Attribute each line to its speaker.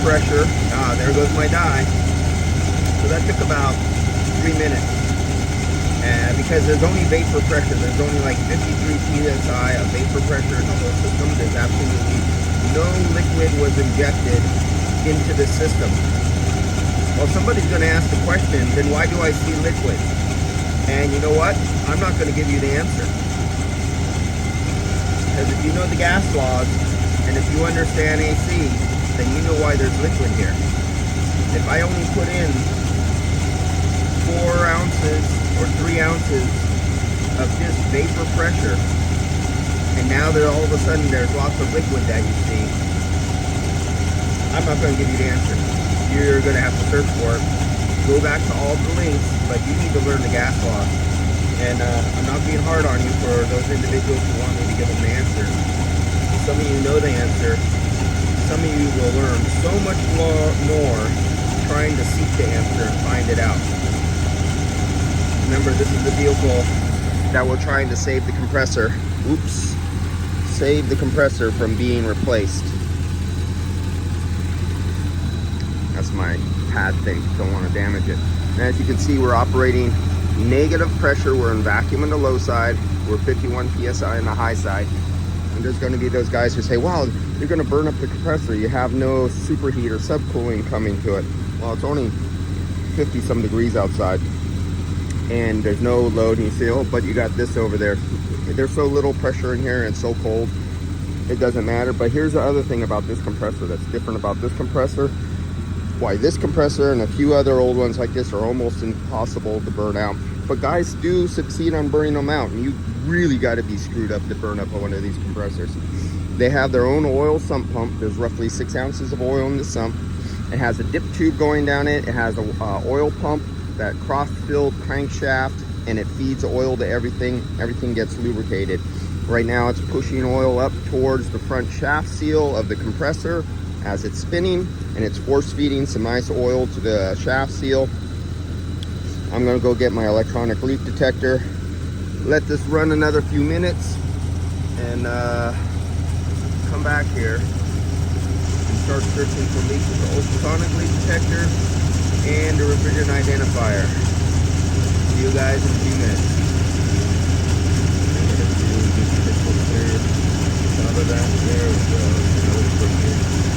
Speaker 1: pressure. Ah, there goes my dye. So that took about 3 minutes. And because there's only vapor pressure, there's only like 53 psi of vapor pressure in the whole system. There's absolutely no liquid was injected into the system. Well, somebody's going to ask the question, then why do I see liquid? And you know what? I'm not going to give you the answer. Because if you know the gas laws, and if you understand AC, then you know why there's liquid here. If I only put in 4 ounces or 3 ounces of just vapor pressure, and now there all of a sudden there's lots of liquid that you see, I'm not going to give you the answer. You're going to have to search for it. Go back to all the links, but you need to learn the gas law. And I'm not being hard on you for those individuals who want me to give them the answer. Some of you know the answer. Some of you will learn so much more trying to seek the answer and find it out. Remember, this is the vehicle that we're trying to save the compressor. Oops. Save the compressor from being replaced. That's my pad thing. Don't want to damage it. And as you can see, we're operating negative pressure. We're in vacuum on the low side. We're 51 psi on the high side. And there's going to be those guys who say, wow, you're going to burn up the compressor. You have no superheat or subcooling coming to it. Well, it's only 50 some degrees outside. And there's no load. And you say, oh, but you got this over there. There's so little pressure in here and it's so cold. It doesn't matter. But here's the other thing about this compressor that's different about this compressor. Why this compressor and a few other old ones like this are almost impossible to burn out. But guys do succeed on burning them out, and you really got to be screwed up to burn up one of these compressors. They have their own oil sump pump. There's roughly 6 ounces of oil in the sump. It has a dip tube going down it. It has a oil pump, that cross-filled crankshaft, and it feeds oil to everything. Everything gets lubricated. Right now it's pushing oil up towards the front shaft seal of the compressor as it's spinning, and it's force feeding some nice oil to the shaft seal. I'm gonna go get my electronic leak detector, let this run another few minutes, and come back here and start searching for leaks with the ultrasonic leak detector and the refrigerant identifier. See you guys in a few minutes. There we go.